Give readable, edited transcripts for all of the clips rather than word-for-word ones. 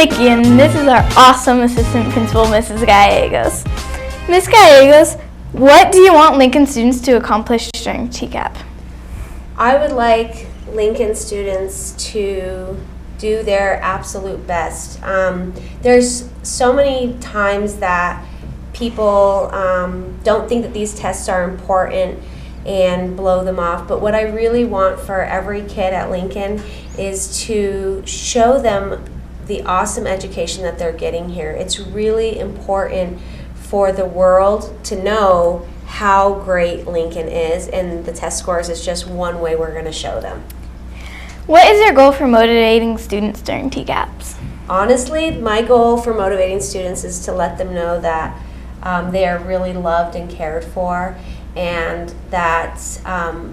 Mickey, and this is our awesome assistant principal, Mrs. Gallegos. Ms. Gallegos, what do you want Lincoln students to accomplish during TCAP? I would like Lincoln students to do their absolute best. There's so many times that people don't think that these tests are important and blow them off, but what I really want for every kid at Lincoln is to show them the awesome education that they're getting here. It's really important for the world to know how great Lincoln is, and the test scores is just one way we're going to show them. What is your goal for motivating students during TCAPs? Honestly, my goal for motivating students is to let them know that they are really loved and cared for, and that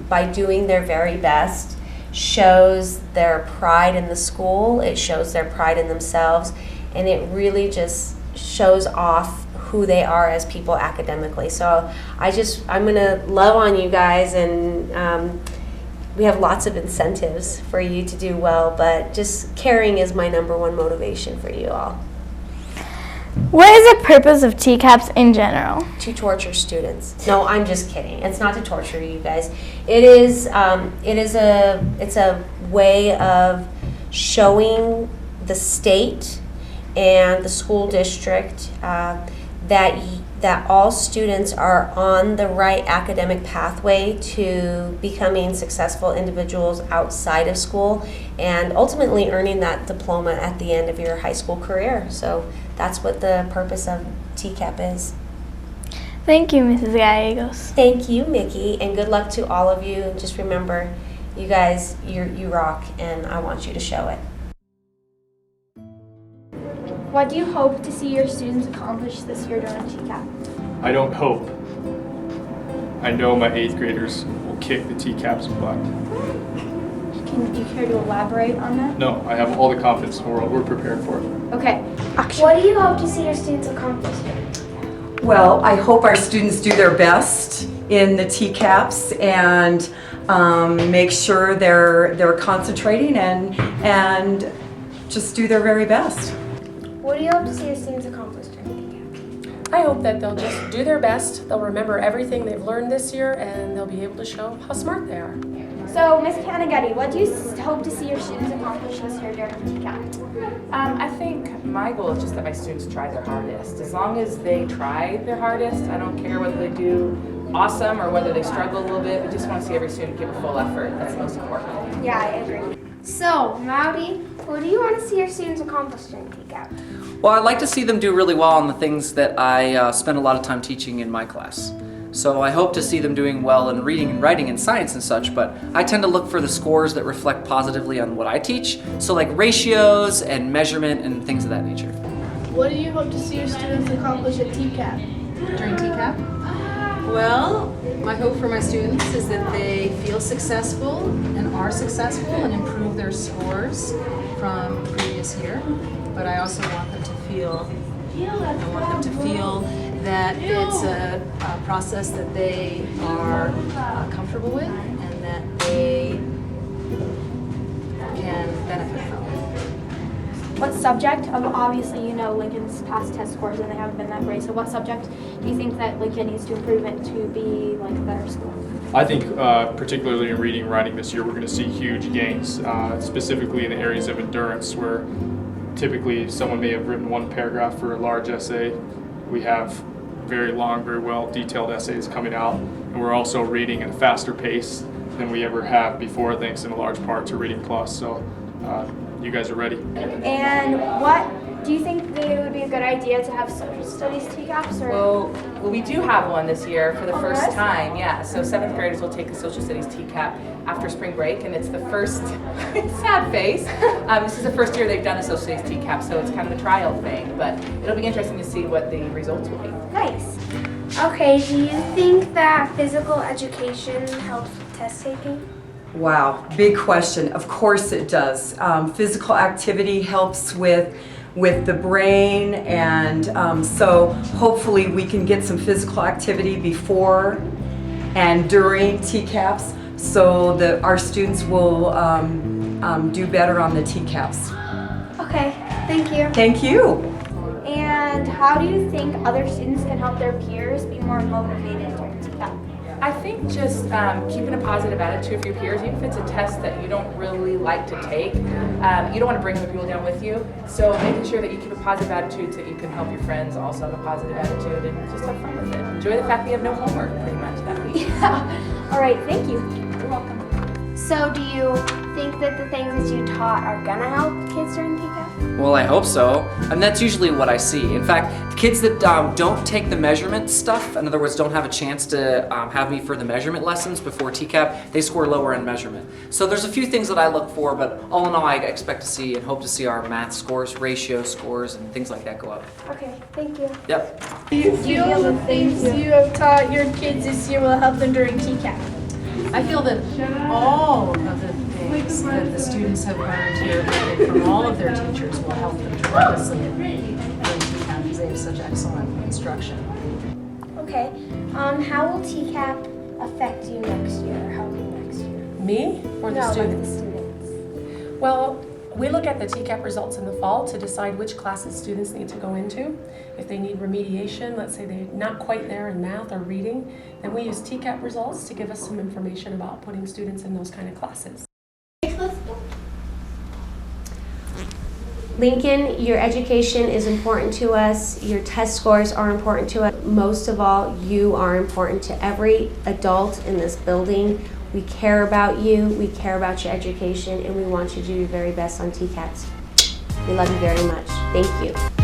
by doing their very best shows their pride in the school, it shows their pride in themselves, and it really just shows off who they are as people academically. So I'm gonna love on you guys, and we have lots of incentives for you to do well, but just caring is my #1 motivation for you all. What is the purpose of TCAPs in general? To torture students. No, I'm just kidding. It's not to torture you guys. It's a way of showing the state and the school district that all students are on the right academic pathway to becoming successful individuals outside of school and ultimately earning that diploma at the end of your high school career. So that's what the purpose of TCAP is. Thank you, Mrs. Gallegos. Thank you, Mickey, and good luck to all of you. Just remember, you guys, you rock, and I want you to show it. What do you hope to see your students accomplish this year during TCAP? I don't hope. I know my 8th graders will kick the TCAP's butt. Do you care to elaborate on that? No, I have all the confidence in the world. We're prepared for it. Okay. What do you hope to see your students accomplish during TCAP? Well, I hope our students do their best in the TCAPs and make sure they're concentrating and just do their very best. What do you hope to see your students accomplish during TCAP? I hope that they'll just do their best, they'll remember everything they've learned this year, and they'll be able to show how smart they are. So, Ms. Canaghetti, what do you hope to see your students accomplish this year during TCAP? I think my goal is just that my students try their hardest. As long as they try their hardest, I don't care whether they do awesome or whether they struggle a little bit. We just want to see every student give a full effort. That's the most important. Yeah, I agree. So, Maudie, what do you want to see your students accomplish during TCAP? Well, I'd like to see them do really well on the things that I spend a lot of time teaching in my class. So I hope to see them doing well in reading and writing and science and such, but I tend to look for the scores that reflect positively on what I teach. So like ratios and measurement and things of that nature. What do you hope to see your students accomplish at TCAP? During TCAP? Well, my hope for my students is that they feel successful and are successful and improve their scores from the previous year. But I also want them to feel that it's a process that they are comfortable with and that they can benefit from. What subject, obviously you know Lincoln's past test scores and they haven't been that great, so what subject do you think that Lincoln needs to improve it to be like a better school? I think particularly in reading and writing this year, we're going to see huge gains, specifically in the areas of endurance where typically someone may have written one paragraph for a large essay. We have very long, very well detailed essays coming out, and we're also reading at a faster pace than we ever have before, thanks in a large part to Reading Plus. So you guys are ready. And what do you think that it would be a good idea to have social studies TCAPs? Well, we do have one this year for the first time, yeah. So 7th graders will take the social studies TCAP after spring break, and it's the first, sad face, this is the first year they've done a social studies TCAP, so it's kind of a trial thing, but it'll be interesting to see what the results will be. Nice. Okay, do you think that physical education helps with test taking? Wow, big question. Of course it does. Physical activity helps with the brain, and so hopefully we can get some physical activity before and during TCAPs so that our students will do better on the TCAPs. Okay. Thank you. Thank you. And how do you think other students can help their peers be more motivated during TCAP? I think just keeping a positive attitude for your peers, even if it's a test that you don't really like to take, you don't want to bring other people down with you. So making sure that you keep a positive attitude so that you can help your friends also have a positive attitude and just have fun with it. Enjoy the fact that you have no homework pretty much that week. Yeah. All right, thank you. You're welcome. So do you think that the things that you taught are gonna help kids during TCAP? Well, I hope so. And that's usually what I see. In fact, the kids that don't take the measurement stuff, in other words, don't have a chance to have me for the measurement lessons before TCAP, they score lower in measurement. So there's a few things that I look for, but all in all, I expect to see and hope to see our math scores, ratio scores, and things like that go up. Okay, thank you. Yep. Do you feel the things you have taught your kids this year will help them during TCAP? I feel that all of the things that the students have learned here from all of their teachers will help them tremendously during TCAP because they have such excellent instruction. Okay, how will TCAP affect you next year, or help you next year? Me or the No, like students? the students. Well, we look at the TCAP results in the fall to decide which classes students need to go into. If they need remediation, let's say they're not quite there in math or reading, then we use TCAP results to give us some information about putting students in those kind of classes. Lincoln, your education is important to us. Your test scores are important to us. Most of all, you are important to every adult in this building. We care about you, we care about your education, and we want you to do your very best on TCAPs. We love you very much. Thank you.